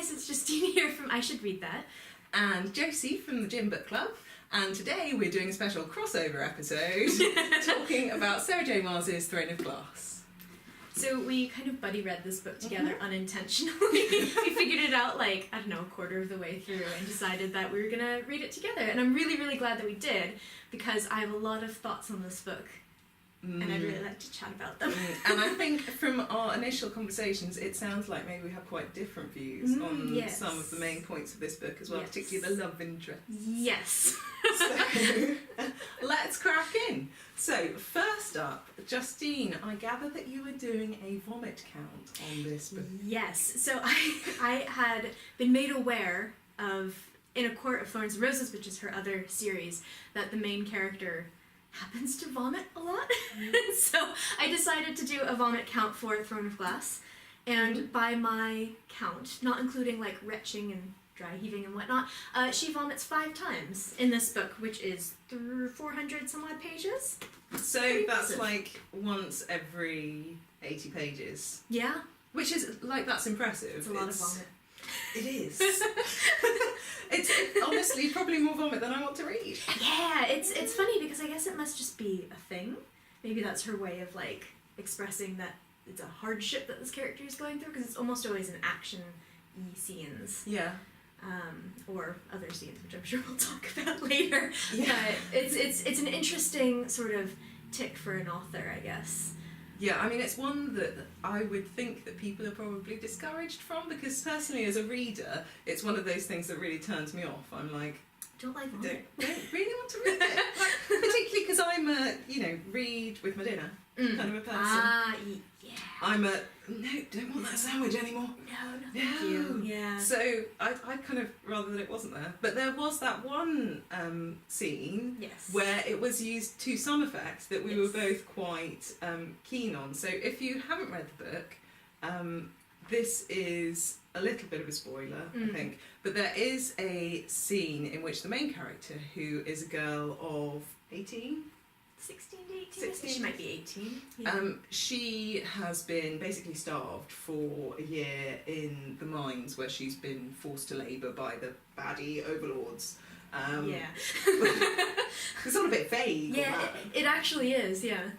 guys, it's Justine here from I Should Read That. And Josie from the Gym Book Club. And today we're doing a special crossover episode talking about Sarah J. Maas's Throne of Glass. So we kind of buddy read this book together unintentionally. We figured it out like, I don't know, a quarter of the way through and decided that we were going to read it together. And I'm really, really glad that we did because I have a lot of thoughts on this book. And I'd really like to chat about them. And I think from our initial conversations, it sounds like maybe we have quite different views on some of the main points of this book as well, particularly the love interest. Yes. So, let's crack in. So, first up, Justine, I gather that you were doing a vomit count on this book. Yes. So I had been made aware of, in A Court of Thorns and Roses, which is her other series, that the main character happens to vomit a lot. So I decided to do a vomit count for Throne of Glass. And by my count, not including like retching and dry heaving and whatnot, she vomits 5 times in this book, which is 400 some odd pages. So that's like once every 80 pages. Yeah. Which is, like, that's impressive. It's a lot of vomit. It is. It's honestly probably more vomit than I want to read. Yeah, it's funny because I guess it must just be a thing. Maybe that's her way of like expressing that it's a hardship that this character is going through, because it's almost always in action-y scenes. Yeah. Or other scenes, which I'm sure we'll talk about later. Yeah. But it's an interesting sort of tick for an author, I guess. Yeah, I mean, it's one that I would think that people are probably discouraged from, because personally as a reader, it's one of those things that really turns me off. I'm like, don't like vomit. Don't really want to read it. Like, particularly because I'm a, read with my dinner kind of a person. Yeah. I'm a, no, don't want that sandwich anymore. No, thank you. Yeah. So I kind of rather that it wasn't there. But there was that one scene where it was used to some effect that we were both quite keen on. So if you haven't read the book, this is a little bit of a spoiler, I think. But there is a scene in which the main character, who is a girl of 18? 16 to 18? 16. She might be 18. Yeah. She has been basically starved for a year in the mines where she's been forced to labour by the baddie overlords. It's all a bit vague. Yeah, it actually is, yeah.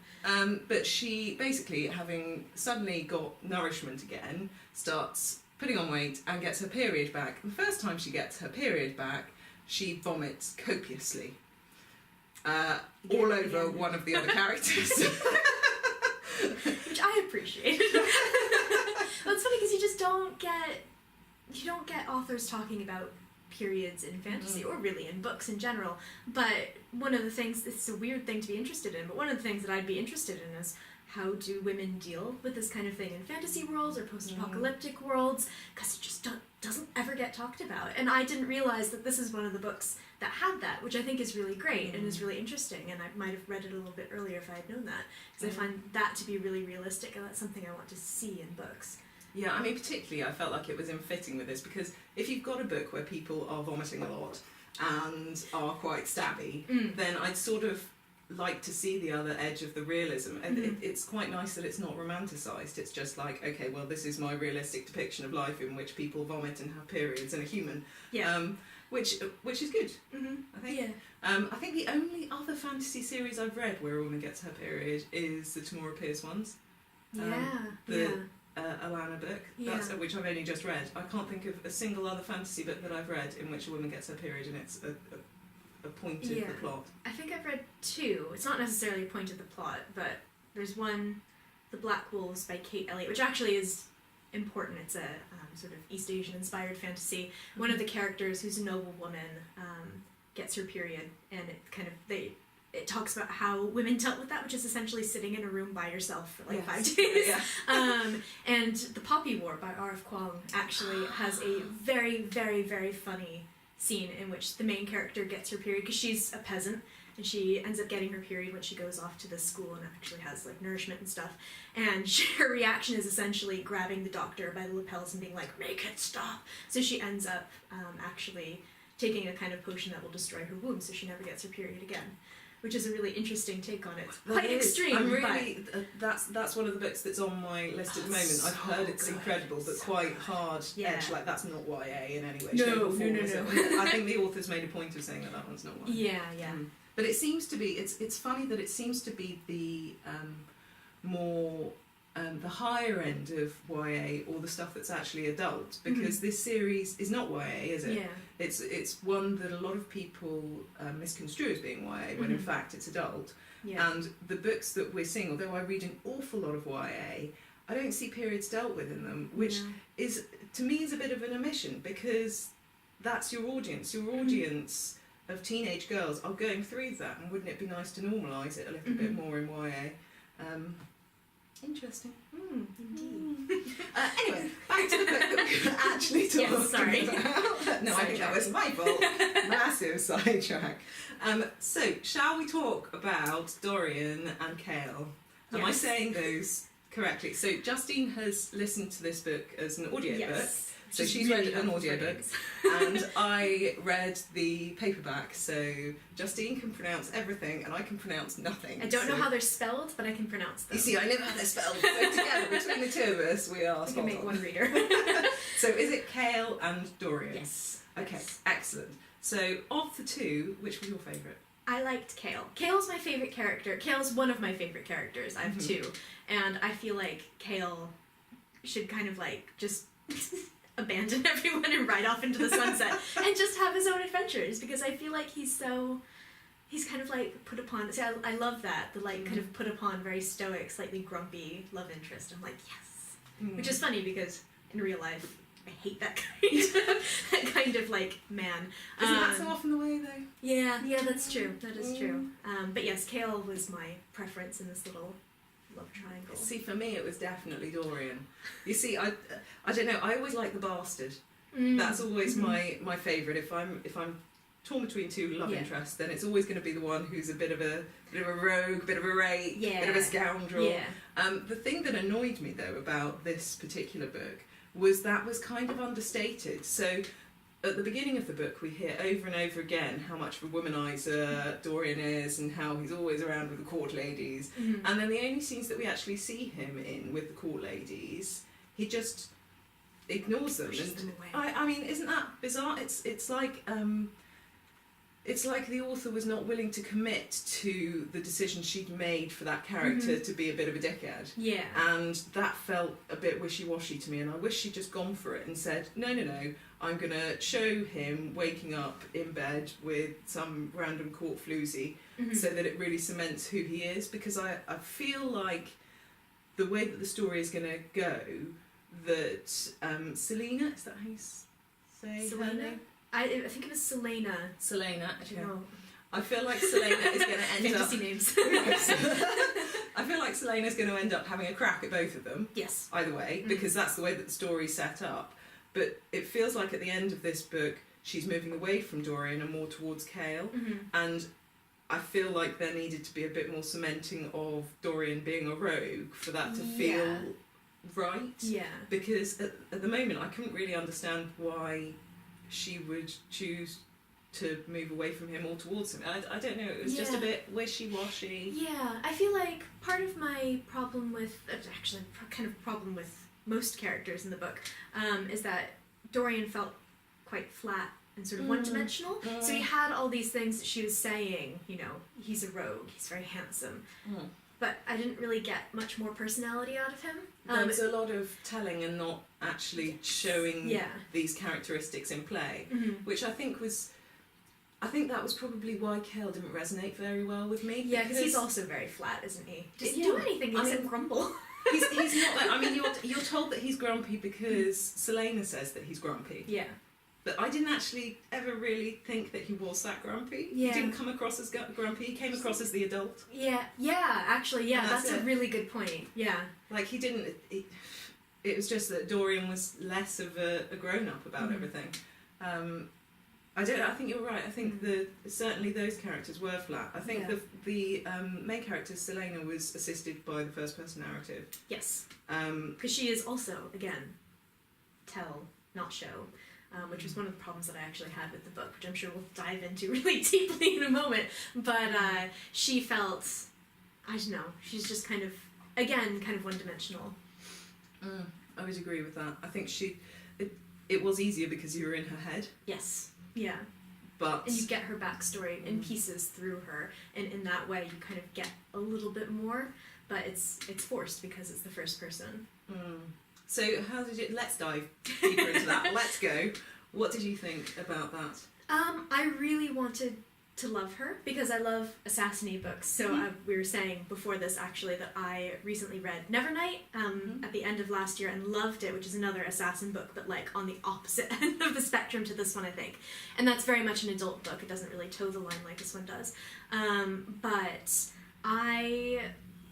But she basically, having suddenly got nourishment again, starts putting on weight and gets her period back. The first time she gets her period back, she vomits copiously. All over one of the other characters. Which I appreciate. Well, it's funny because you don't get authors talking about periods in fantasy, or really in books in general. But one of the things, it's a weird thing to be interested in, but one of the things that I'd be interested in is how do women deal with this kind of thing in fantasy worlds or post-apocalyptic worlds, because it just doesn't ever get talked about. And I didn't realize that this is one of the books that had that, which I think is really great and is really interesting, and I might have read it a little bit earlier if I had known that, because I find that to be really realistic, and that's something I want to see in books. Yeah, I mean, particularly I felt like it was in fitting with this, because if you've got a book where people are vomiting a lot and are quite stabby, then I'd sort of like to see the other edge of the realism, and it's quite nice that it's not romanticised. It's just like, okay, well, this is my realistic depiction of life in which people vomit and have periods and are human. Yeah. Which is good, I think. Yeah. I think the only other fantasy series I've read where a woman gets her period is the Tamora Pierce ones. The Alana book, that's which I've only just read. I can't think of a single other fantasy book that I've read in which a woman gets her period and it's a point of the plot. I think I've read 2. It's not necessarily a point of the plot, but there's one, The Black Wolves by Kate Elliott, which actually is important. It's a sort of East Asian inspired fantasy. One of the characters, who's a noble woman, gets her period, and it talks about how women dealt with that, which is essentially sitting in a room by yourself for like 5 days. Yeah. And The Poppy War by R.F. Kuang actually has a very, very, very funny scene in which the main character gets her period, because she's a peasant, and she ends up getting her period when she goes off to the school and actually has like nourishment and stuff, and her reaction is essentially grabbing the doctor by the lapels and being like, make it stop. So she ends up actually taking a kind of potion that will destroy her womb, so she never gets her period again. which is a really interesting take on it. It's That quite is. extreme, I'm really, that's one of the books that's on my list at the moment. so I've heard it's good. incredible, but So quite good. hard Yeah. edge. Like, that's not YA in any way. No, shape, or form, no, is no. it? I think the author's made a point of saying that one's not YA. Yeah. But it seems to be. It's funny that it seems to be the more the higher end of YA, or the stuff that's actually adult, because this series is not YA, is it? Yeah. It's one that a lot of people misconstrue as being YA, when in fact it's adult. Yeah. And the books that we're seeing, although I read an awful lot of YA, I don't see periods dealt with in them, which is, to me, is a bit of an omission, because that's your audience. Your audience of teenage girls are going through that, and wouldn't it be nice to normalise it a little bit more in YA? Interesting. Indeed. Anyway, back to the book that we were actually talking about. No, I think that was my fault. Massive sidetrack. So, shall we talk about Dorian and Kale? Am I saying those correctly? So, Justine has listened to this book as an audiobook. Yes. So she's read an audiobook, and I read the paperback, so Justine can pronounce everything and I can pronounce nothing. I don't know how they're spelled, but I can pronounce them. You see, I know how they're spelled, so together, between the two of us, we are We can make one reader. So is it Kale and Dorian? Yes. Okay, excellent. So of the two, which was your favourite? I liked Kale. Kale's my favourite character. Kale's one of my favourite characters. I have two. And I feel like Kale should kind of like just abandon everyone and ride off into the sunset and just have his own adventures, because I feel like he's kind of like put upon. See, I love that, the like kind of put upon, very stoic, slightly grumpy love interest. I'm like, yes. Which is funny because in real life I hate that kind of like man. Isn't that so often the way though? Yeah, that's true. That is true. But yes, Kale was my preference in this little love triangle. See, for me it was definitely Dorian. You see, I don't know, I always like the bastard. That's always my favourite. If I'm torn between two love interests, then it's always going to be the one who's a bit of a rogue, bit of a rake, bit of a scoundrel. The thing that annoyed me though about this particular book was that was kind of understated. So at the beginning of the book, we hear over and over again how much of a womanizer Dorian is, and how he's always around with the court ladies. And then the only scenes that we actually see him in with the court ladies, he just ignores them. Pushes them away. I mean, isn't that bizarre? It's like the author was not willing to commit to the decision she'd made for that character to be a bit of a dickhead. Yeah. And that felt a bit wishy-washy to me, and I wish she'd just gone for it and said, no, I'm going to show him waking up in bed with some random court floozy so that it really cements who he is, because I feel like the way that the story is going to go, that Celaena, is that how you say her Celaena? name? I think it was Celaena. Celaena, I don't know. I feel like Celaena is going to end up... Fantasy names. I feel like Celaena's going to end up having a crack at both of them. Yes. Either way, because that's the way that the story's set up. But it feels like at the end of this book, she's moving away from Dorian and more towards Kale. And I feel like there needed to be a bit more cementing of Dorian being a rogue for that to feel right. Yeah. Because at the moment, I couldn't really understand why she would choose to move away from him or towards him. I don't know, it was just a bit wishy-washy. Yeah, I feel like part of my problem with, actually kind of problem with most characters in the book, is that Dorian felt quite flat and sort of one-dimensional. So he had all these things that she was saying, you know, he's a rogue, he's very handsome. But I didn't really get much more personality out of him. There was a lot of telling and not actually showing these characteristics in play, which I think that was probably why Kale didn't resonate very well with me. Yeah, because he's also very flat, isn't he? Doesn't do anything except grumble. He's not like, I mean, you're told that he's grumpy because Celaena says that he's grumpy. Yeah. But I didn't actually ever really think that he was that grumpy. Yeah. He didn't come across as grumpy. He came across as the adult. Actually, that's a really good point. Yeah. Like, he didn't... It was just that Dorian was less of a grown-up about everything. I think you're right. I think certainly those characters were flat. I think the main character, Celaena, was assisted by the first-person narrative. Yes. Because she is also, again, tell, not show. which was one of the problems that I actually had with the book, which I'm sure we'll dive into really deeply in a moment. But she felt, I don't know, she's just kind of, again, kind of one-dimensional. I would agree with that. I think it was easier because you were in her head. Yes. Yeah. But and you get her backstory in pieces through her, and in that way you kind of get a little bit more, but it's forced because it's the first person. So how did you, let's dive deeper into that. Let's go. What did you think about that? I really wanted to love her because I love assassin-y books. So we were saying before this actually that I recently read Nevernight at the end of last year and loved it, which is another assassin book, but like on the opposite end of the spectrum to this one, I think. And that's very much an adult book. It doesn't really toe the line like this one does. But I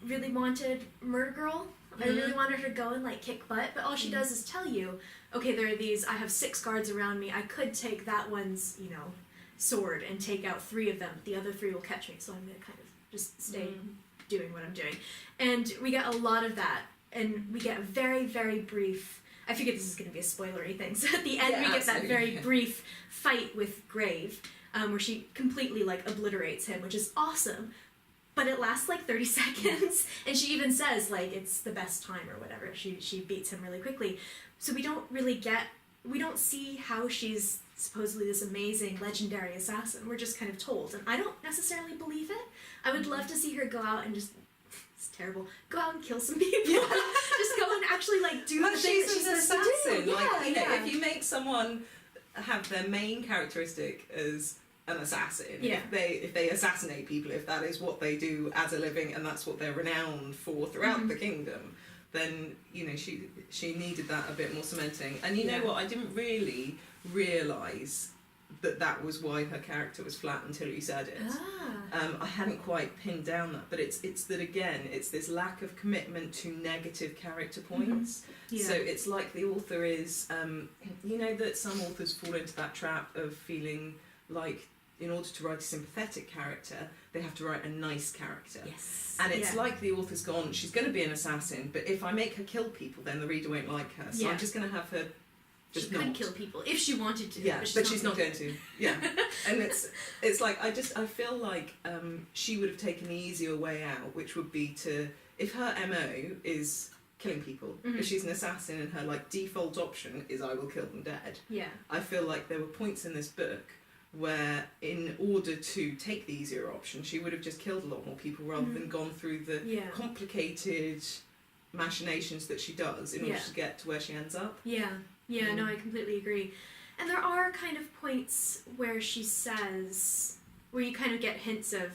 really wanted Murder Girl. I really wanted her to go and like kick butt, but all she does is tell you, okay, there are these, I have 6 guards around me, I could take that one's, you know, sword and take out 3 of them, but the other 3 will catch me, so I'm going to kind of just stay doing what I'm doing. And we get a lot of that, and we get a very, very brief, I figured this is going to be a spoilery thing, so at the end we get that very brief fight with Grave, where she completely like obliterates him, which is awesome. But it lasts like 30 seconds, and she even says, like, it's the best time or whatever. She beats him really quickly. So we don't see how she's supposedly this amazing, legendary assassin. We're just kind of told, and I don't necessarily believe it. I would love to see her go out and just, it's terrible, go out and kill some people. Just go and actually, like, do the thing that she's supposed to do. Like, you know, if you make someone have their main characteristic as an assassin, if they assassinate people, if that is what they do as a living and that's what they're renowned for throughout the kingdom, then you know she needed that a bit more cementing. And you know what, I didn't really realise that was why her character was flat until you said it. I hadn't quite pinned down that, but it's that again, it's this lack of commitment to negative character points. So it's like the author is you know that some authors fall into that trap of feeling like in order to write a sympathetic character, they have to write a nice character. And it's like the author's gone, she's going to be an assassin, but if I make her kill people, then the reader won't like her. So I'm just going to have her just she could kill people if she wanted to. But she's not going to. And it's like, I feel like she would have taken the easier way out, which would be to, if her MO is killing people, if she's an assassin and her like default option is I will kill them dead. I feel like there were points in this book where in order to take the easier option she would have just killed a lot more people rather than gone through the complicated machinations that she does in order to get to where she ends up. No, I completely agree. And there are kind of points where she says, where you kind of get hints of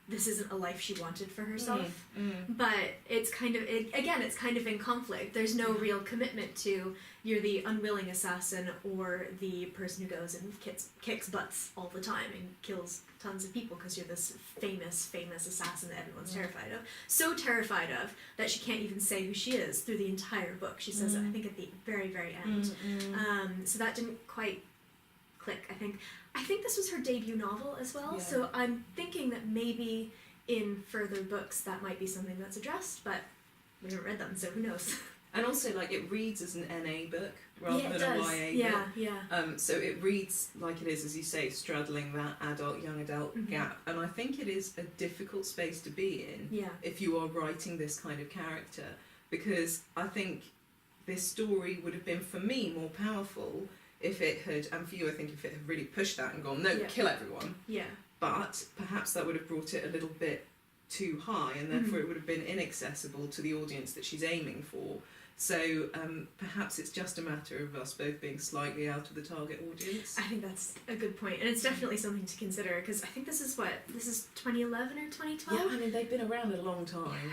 this isn't a life she wanted for herself, but it's kind of, it's kind of in conflict. There's no real commitment to you're the unwilling assassin or the person who goes and kicks butts all the time and kills tons of people because you're this famous assassin that everyone's terrified of. So terrified of that she can't even say who she is through the entire book. She says it, I think, at the very, very end. So that didn't quite click, I think this was her debut novel as well, so I'm thinking that maybe in further books that might be something that's addressed, but we haven't read them, so who knows. And also, like, it reads as an NA book rather than a YA book. So it reads like it is, as you say, straddling that young adult gap. And I think it is a difficult space to be in if you are writing this kind of character, because I think this story would have been, for me, more powerful if it had, and for you I think if it had really pushed that and gone, no, kill everyone. But perhaps that would have brought it a little bit too high, and therefore it would have been inaccessible to the audience that she's aiming for. So perhaps it's just a matter of us both being slightly out of the target audience. I think that's a good point, and it's definitely something to consider, because I think this is 2011 or 2012? Yeah, I mean, they've been around a long time.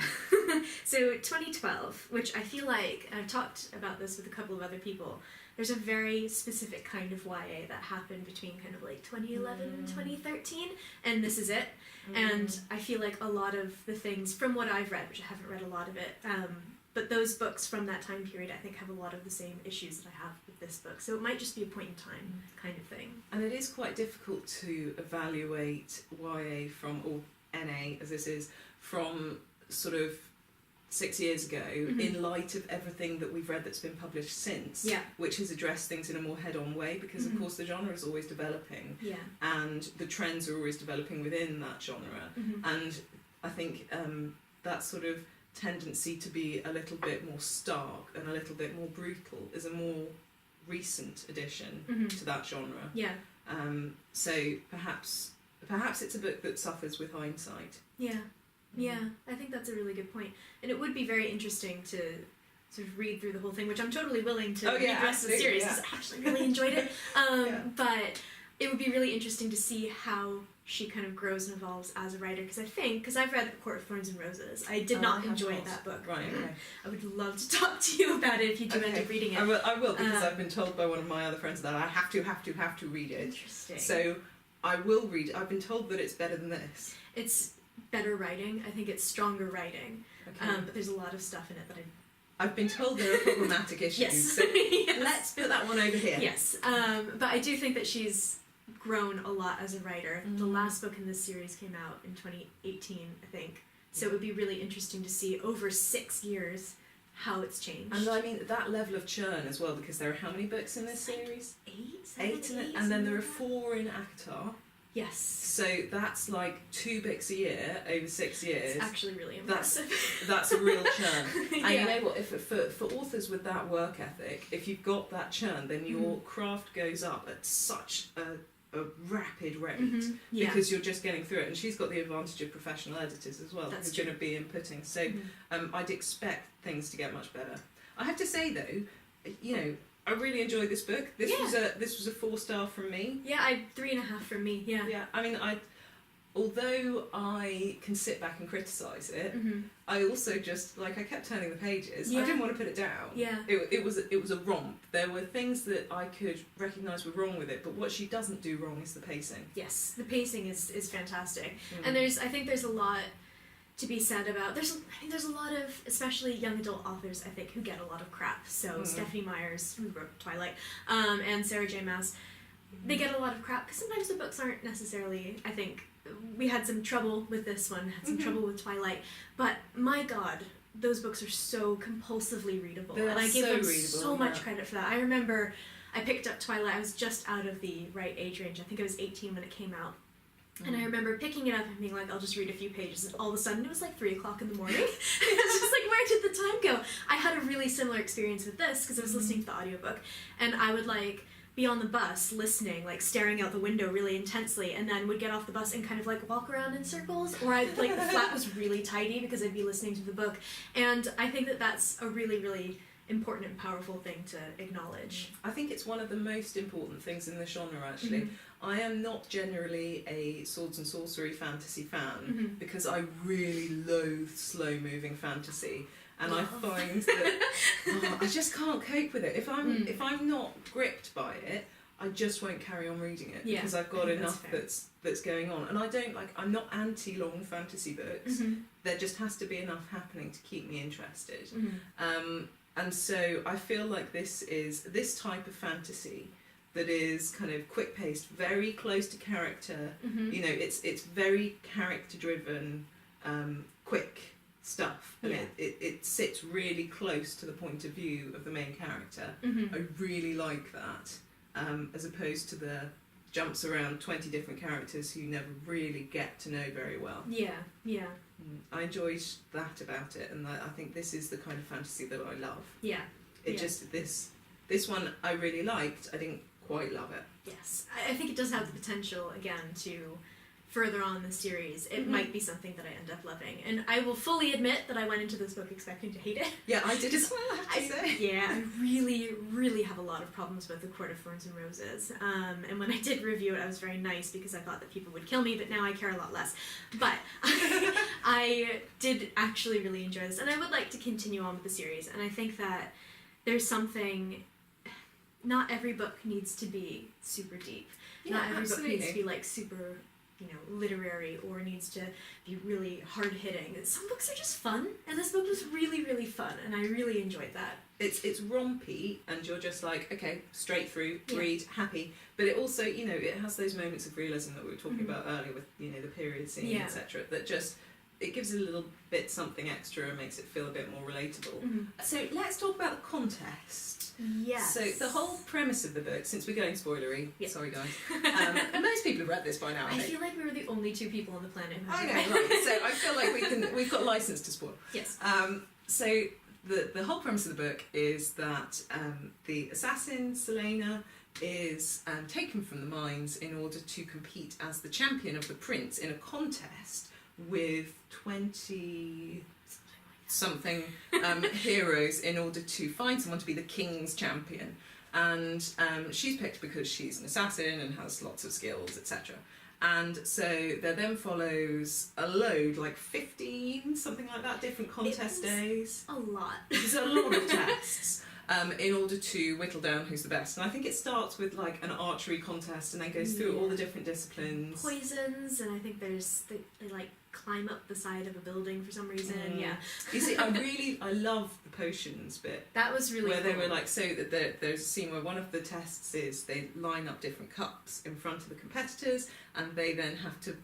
So 2012, which I feel like, and I've talked about this with a couple of other people, there's a very specific kind of YA that happened between kind of like 2011 and 2013, and this is it. And I feel like a lot of the things, from what I've read, which I haven't read a lot of it, but those books from that time period I think have a lot of the same issues that I have with this book, so it might just be a point in time kind of thing. And it is quite difficult to evaluate YA from, or NA as this is, from sort of 6 years ago in light of everything that we've read that's been published since, which has addressed things in a more head-on way, because of course the genre is always developing, and the trends are always developing within that genre, and I think that sort of tendency to be a little bit more stark and a little bit more brutal is a more recent addition to that genre. So perhaps it's a book that suffers with hindsight. Yeah, I think that's a really good point. And it would be very interesting to sort of read through the whole thing, which I'm totally willing to read the rest of the series, because I actually really enjoyed it. But it would be really interesting to see how she kind of grows and evolves as a writer, because I've read The Court of Thorns and Roses. I did not enjoy that book. Right, okay. I would love to talk to you about it if you do end up reading it. I will, because I've been told by one of my other friends that I have to read it. Interesting. So I will read it. I've been told that it's better than this. It's better writing. I think it's stronger writing. Okay. But there's a lot of stuff in it that I've been told there are problematic issues. Yes. So let's put that one over here. Yes. But I do think that she's grown a lot as a writer. The last book in this series came out in 2018, I think. So it would be really interesting to see over 6 years how it's changed. And I mean that level of churn as well, because there are how many books in this series? Eight, and then there are 4 in ACOTAR. Yes. So that's like 2 books a year over 6 years. It's actually really impressive. That's a real churn. And you know what? If for authors with that work ethic, if you've got that churn, then your craft goes up at such a rapid rate, because you're just getting through it. And she's got the advantage of professional editors as well, who's going to be inputting. So I'd expect things to get much better. I have to say though, you know, I really enjoyed this book. This was a 4-star from me. Yeah, 3.5 from me. Yeah. Yeah. I mean, although I can sit back and criticise it, I also just I kept turning the pages. I didn't want to put it down. Yeah. It was a romp. There were things that I could recognise were wrong with it, but what she doesn't do wrong is the pacing. Yes, the pacing is fantastic, and I think there's a lot to be said about. There's a lot of, especially young adult authors, I think, who get a lot of crap. So Stephanie Meyers, who wrote Twilight, and Sarah J. Maas, they get a lot of crap because sometimes the books aren't necessarily. I think we had some trouble with this one, had some trouble with Twilight, but my God, those books are so compulsively readable, and I give them so much credit for that. I remember I picked up Twilight. I was just out of the right age range. I think I was 18 when it came out. And I remember picking it up and being like, I'll just read a few pages, and all of a sudden it was like 3 o'clock in the morning. I was just like, where did the time go? I had a really similar experience with this because I was listening to the audiobook, and I would be on the bus listening, staring out the window really intensely, and then would get off the bus and kind of walk around in circles, or the flat was really tidy because I'd be listening to the book. And I think that that's a really, really important and powerful thing to acknowledge. I think it's one of the most important things in the genre, actually. I am not generally a swords and sorcery fantasy fan because I really loathe slow-moving fantasy, and I find that I just can't cope with it. If I'm not gripped by it, I just won't carry on reading it because I've got enough that's going on. And I'm not anti-long fantasy books. There just has to be enough happening to keep me interested. And so I feel like this is this type of fantasy that is kind of quick-paced, very close to character. You know, it's very character-driven, quick stuff, and it sits really close to the point of view of the main character. I really like that, as opposed to the jumps around 20 different characters who you never really get to know very well. Yeah. I enjoyed that about it, and I think this is the kind of fantasy that I love. Just this one I really liked. I didn't quite love it. Yes, I think it does have the potential again to further on the series. It might be something that I end up loving, and I will fully admit that I went into this book expecting to hate it. Yeah, I did as well, I have to say. Yeah, I really, really have a lot of problems with The Court of Thorns and Roses. And when I did review it, I was very nice because I thought that people would kill me, but now I care a lot less. But I did actually really enjoy this, and I would like to continue on with the series. And I think that there's something. Not every book needs to be super deep. Not every book needs to be super, literary, or needs to be really hard-hitting. Some books are just fun, and this book was really, really fun, and I really enjoyed that. It's rompy, and you're just okay, straight through, read, happy. But it also, it has those moments of realism that we were talking about earlier with, the period scene, etc. That just it gives it a little bit something extra and makes it feel a bit more relatable. Mhm. So let's talk about the contest. Yes. So the whole premise of the book, since we're going spoilery, Yeah. sorry guys, and most people have read this by now. I think. feel like we were the only 2 people on the planet who I haven't know, read it. right? So I feel like we've got license to spoil. Yes. So the whole premise of the book is that the assassin Celaena is taken from the mines in order to compete as the champion of the prince in a contest with 20 something heroes in order to find someone to be the king's champion. And she's picked because she's an assassin and has lots of skills, etc. And so there then follows a load, like 15, something like that, different contest days. A lot. There's a lot of tests in order to whittle down who's the best. And I think it starts with like an archery contest and then goes through all the different disciplines. Poisons, and I think they like climb up the side of a building for some reason. Yeah. You see, I love the potions bit. That was really where cool. they were like, so that there's a scene where one of the tests is they line up different cups in front of the competitors and they then have to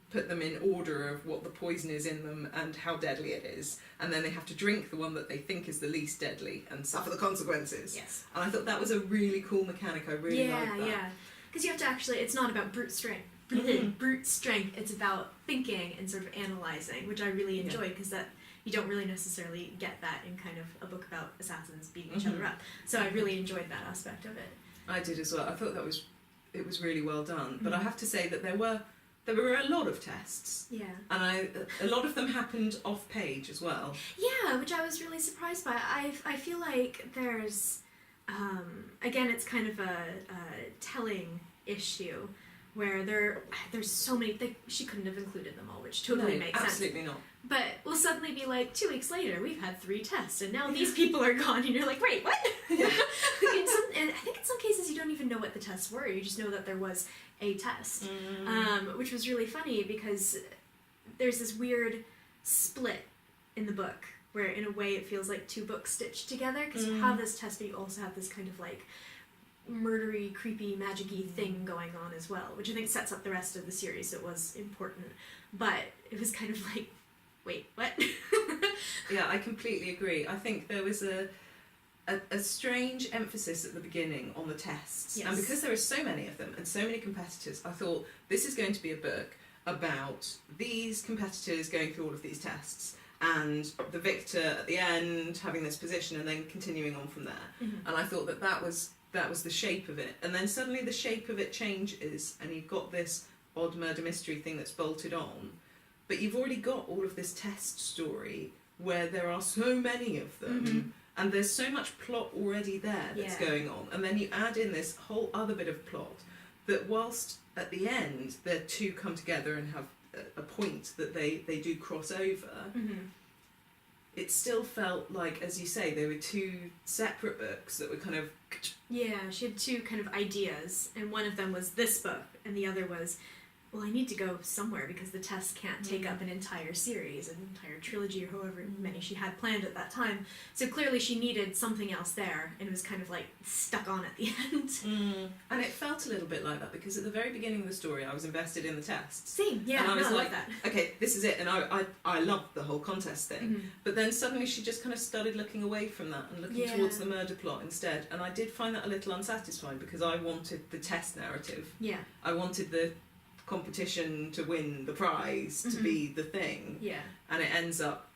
put them in order of what the poison is in them and how deadly it is, and then they have to drink the one that they think is the least deadly and suffer the consequences. Yes. And I thought that was a really cool mechanic. I really liked that. Yeah, because you have to actually, it's not about brute strength. Brute strength, it's about thinking and sort of analysing, which I really enjoyed because that you don't really necessarily get that in kind of a book about assassins beating each other up. So I really enjoyed that aspect of it. I did as well. I thought it was really well done. But I have to say that there were a lot of tests. Yeah. And a lot of them happened off page as well. Yeah, which I was really surprised by. I feel like there's, again, it's kind of a telling issue where there's so many, she couldn't have included them all, which totally makes sense. Absolutely not. But we'll suddenly be like, 2 weeks later, we've had 3 tests, and now these people are gone, and you're like, wait, what? Yeah. And I think in some cases you don't even know what the tests were, you just know that there was a test, which was really funny because there's this weird split in the book where in a way it feels like 2 books stitched together, because you have this test but you also have this kind of like murdery, creepy, magic-y thing going on as well, which I think sets up the rest of the series, so it was important. But it was kind of like, wait, what? Yeah, I completely agree. I think there was a strange emphasis at the beginning on the tests. Yes. And because there are so many of them and so many competitors, I thought this is going to be a book about these competitors going through all of these tests and the victor at the end having this position and then continuing on from there. Mm-hmm. And I thought that was the shape of it. And then suddenly the shape of it changes and you've got this odd murder mystery thing that's bolted on. But you've already got all of this test story where there are so many of them and there's so much plot already there that's going on. And then you add in this whole other bit of plot that whilst at the end the 2 come together and have a point that they do cross over, it still felt like, as you say, there were 2 separate books that were kind of... Yeah, she had 2 kind of ideas, and one of them was this book, and the other was, well, I need to go somewhere because the test can't take up an entire series, an entire trilogy, or however many she had planned at that time. So clearly she needed something else there, and it was kind of like stuck on at the end. And it felt a little bit like that because at the very beginning of the story I was invested in the tests. Same, yeah, And I was no, like, that. okay, this is it, and I loved the whole contest thing. But then suddenly she just kind of started looking away from that and looking towards the murder plot instead. And I did find that a little unsatisfying because I wanted the test narrative. Yeah. I wanted the competition to win the prize to be the thing. Yeah. And it ends up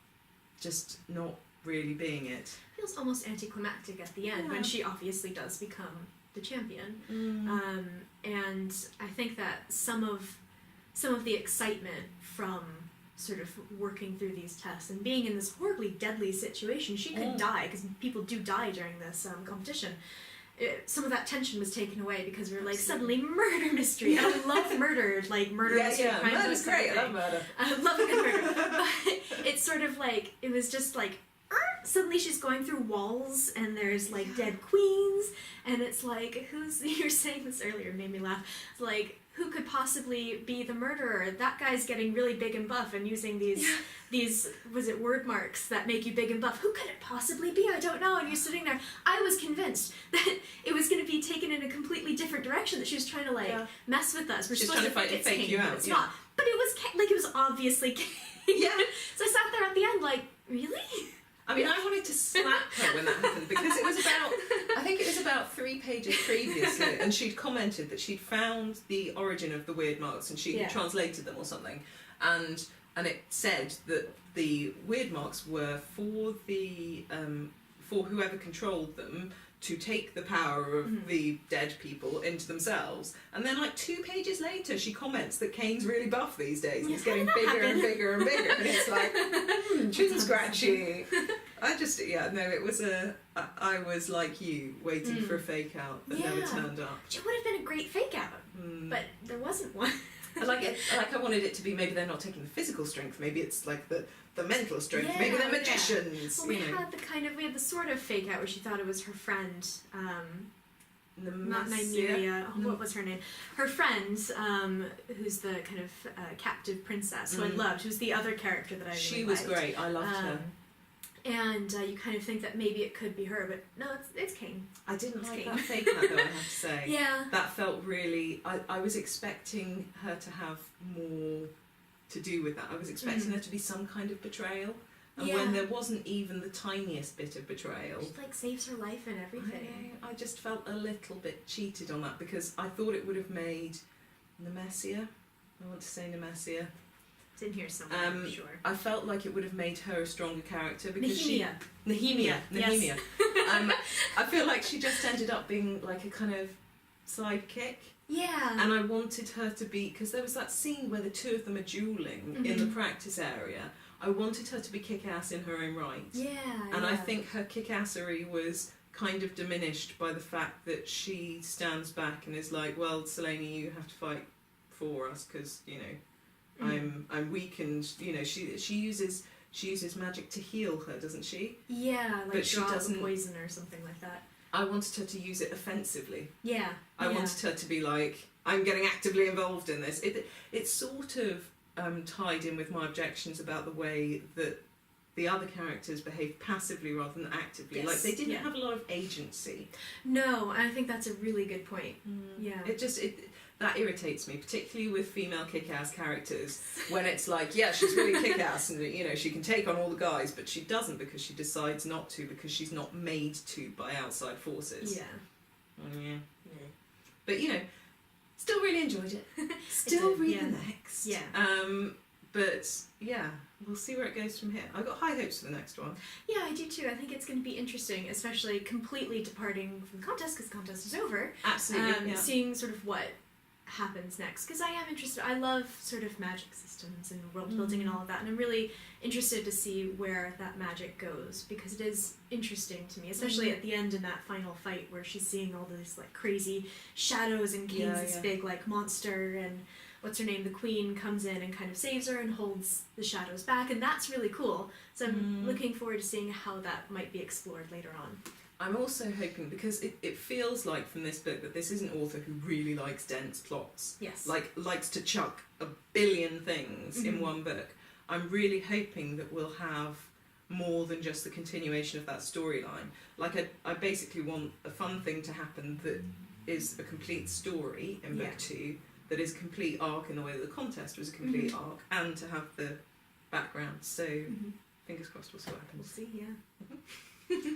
just not really being it. Feels almost anticlimactic at the end when she obviously does become the champion. And I think that some of the excitement from sort of working through these tests and being in this horribly deadly situation, she could die because people do die during this competition. Some of that tension was taken away because we were like, suddenly murder mystery. And I love murder mystery. Yeah, murder's great. I love murder. I love a good murder. But it's sort of like, it was just like, suddenly she's going through walls and there's like dead queens and it's like, you were saying this earlier, it made me laugh. It's like, who could possibly be the murderer? That guy's getting really big and buff and using these was it word marks that make you big and buff. Who could it possibly be? I don't know. And you're sitting there. I was convinced that it was going to be taken in a completely different direction, that she was trying to mess with us. We're She's supposed trying to think it's fake Kane, you but out. it's not. But it was like, it was obviously Kane. Yeah. So I sat there at the end like, really? I mean, I wanted to slap her when that happened because it was about, I think it was about 3 pages previously, and she'd commented that she'd found the origin of the weird marks and she had translated them or something, and it said that the weird marks were for the for whoever controlled them to take the power of the dead people into themselves. And then like 2 pages later she comments that Kane's really buff these days and he's getting bigger and bigger and bigger, and it's like chin scratchy. It was I was like you, waiting for a fake out that never turned up. Which would have been a great fake out, but there wasn't one. I I wanted it to be, maybe they're not taking the physical strength, maybe it's like the mental strength, maybe they're magicians. Well, we had the sort of fake out where she thought it was her friend, not Nymeria. What was her name? Her friend, who's the kind of captive princess who I loved, who's the other character that I really She was liked. great. I loved her. And you kind of think that maybe it could be her, but no, it's Kane. I didn't like that fake out though, I have to say. Yeah. That felt really... I was expecting her to have more to do with that. I was expecting there to be some kind of betrayal. And when there wasn't even the tiniest bit of betrayal... She saves her life and everything. I just felt a little bit cheated on that because I thought it would have made Nemesia... I want to say Nemesia... It's in here somewhere, I'm sure. I felt like it would have made her a stronger character because Nehemia. Nehemia. I feel like she just ended up being like a kind of sidekick. Yeah. And I wanted her to be, because there was that scene where the two of them are dueling in the practice area. I wanted her to be kick-ass in her own right. Yeah. And I think her kick-assery was kind of diminished by the fact that she stands back and is like, well, Celaena, you have to fight for us because, you know, I'm weak, and you know she uses magic to heal her, doesn't she? Yeah, like but she doesn't poison or something like that. I wanted her to use it offensively. Yeah. I wanted her to be like, I'm getting actively involved in this. It sort of tied in with my objections about the way that the other characters behaved passively rather than actively. Like they didn't have a lot of agency. No, I think that's a really good point. Yeah. That irritates me, particularly with female kick-ass characters, when it's like, yeah, she's really kick-ass and, you know, she can take on all the guys, but she doesn't because she decides not to, because she's not made to by outside forces. Yeah. But, you know, still really enjoyed it. Still read the next. Yeah. But, yeah, we'll see where it goes from here. I've got high hopes for the next one. Yeah, I do too. I think it's going to be interesting, especially completely departing from the contest, because the contest is over. Absolutely, Seeing sort of what happens next, because I am interested. I love sort of magic systems and world building and all of that, and I'm really interested to see where that magic goes, because it is interesting to me, especially at the end in that final fight where she's seeing all these like crazy shadows and Kane's this big like monster, and what's her name, the queen, comes in and kind of saves her and holds the shadows back, and that's really cool. So I'm looking forward to seeing how that might be explored later on. I'm also hoping, because it feels like from this book that this is an author who really likes dense plots. Yes. Like, likes to chuck a billion things in one book. I'm really hoping that we'll have more than just the continuation of that storyline. Like, I basically want a fun thing to happen that is a complete story in book 2, that is a complete arc in the way that the contest was a complete arc, and to have the background. So, fingers crossed we'll see what happens. We'll see, yeah.